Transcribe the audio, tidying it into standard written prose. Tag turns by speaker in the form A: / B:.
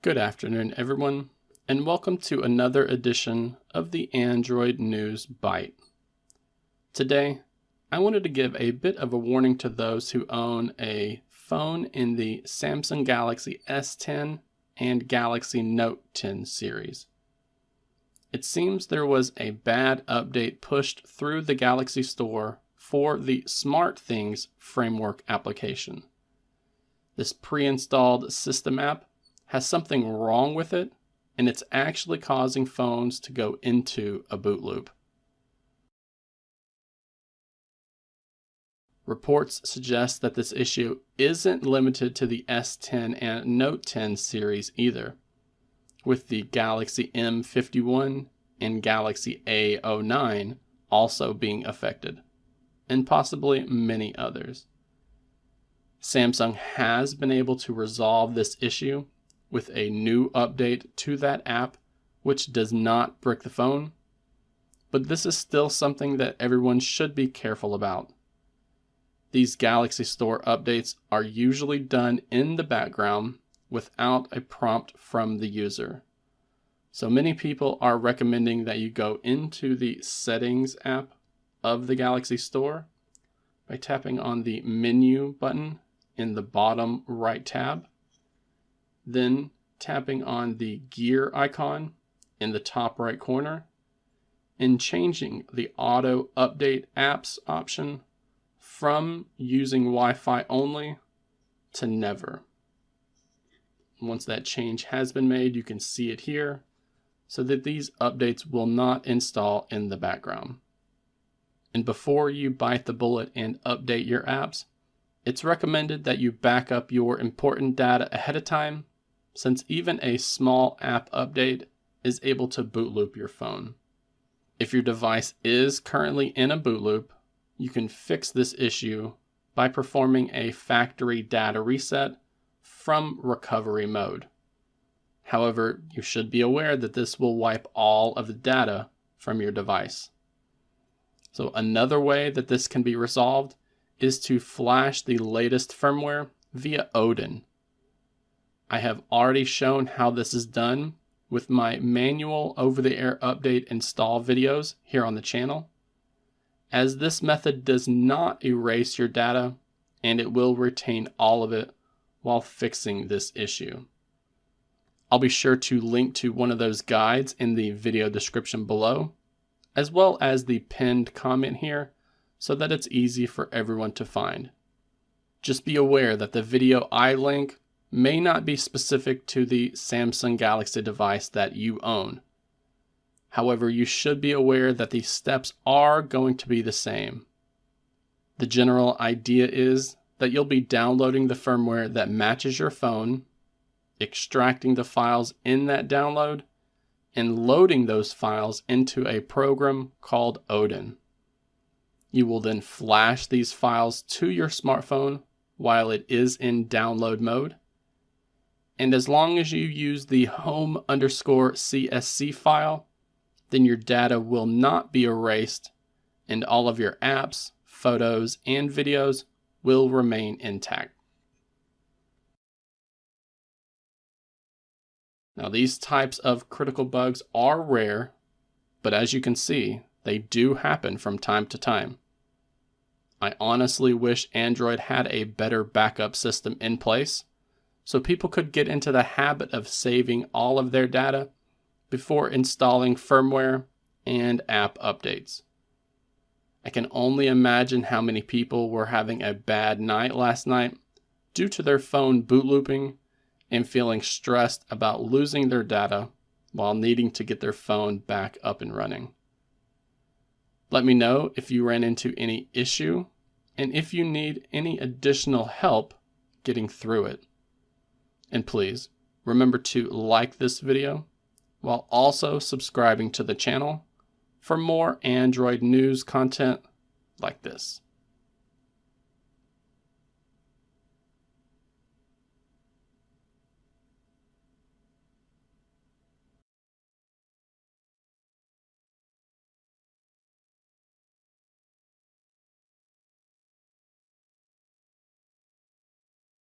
A: Good afternoon, everyone, and welcome to another edition of the Android News Byte. Today, I wanted to give a bit of a warning to those who own a phone in the Samsung Galaxy S10 and Galaxy Note 10 series. It seems there was a bad update pushed through the Galaxy Store for the SmartThings Framework application. This pre-installed system app has something wrong with it, and it's actually causing phones to go into a boot loop. Reports suggest that this issue isn't limited to the S10 and Note 10 series either, with the Galaxy M51 and Galaxy A09 also being affected, and possibly many others. Samsung has been able to resolve this issue with a new update to that app, which does not brick the phone, but this is still something that everyone should be careful about. These Galaxy Store updates are usually done in the background without a prompt from the user. So many people are recommending that you go into the Settings app of the Galaxy Store by tapping on the Menu button in the bottom right tab, then tapping on the gear icon in the top right corner, and changing the Auto Update Apps option from using Wi-Fi only to never. Once that change has been made, you can see it here, so that these updates will not install in the background. And before you bite the bullet and update your apps, it's recommended that you back up your important data ahead of time, since even a small app update is able to boot loop your phone. If your device is currently in a boot loop, you can fix this issue by performing a factory data reset from recovery mode. However, you should be aware that this will wipe all of the data from your device. So another way that this can be resolved is to flash the latest firmware via Odin. I have already shown how this is done with my manual over-the-air update install videos here on the channel, as this method does not erase your data and it will retain all of it while fixing this issue. I'll be sure to link to one of those guides in the video description below, as well as the pinned comment here, so that it's easy for everyone to find. Just be aware that the video I link may not be specific to the Samsung Galaxy device that you own. However, you should be aware that the steps are going to be the same. The general idea is that you'll be downloading the firmware that matches your phone, extracting the files in that download, and loading those files into a program called Odin. You will then flash these files to your smartphone while it is in download mode. And as long as you use the home_CSC file, then your data will not be erased and all of your apps, photos, and videos will remain intact. Now, these types of critical bugs are rare, but as you can see, they do happen from time to time. I honestly wish Android had a better backup system in place, so people could get into the habit of saving all of their data before installing firmware and app updates. I can only imagine how many people were having a bad night last night due to their phone boot looping and feeling stressed about losing their data while needing to get their phone back up and running. Let me know if you ran into any issue and if you need any additional help getting through it. And please, remember to like this video while also subscribing to the channel for more Android news content like this.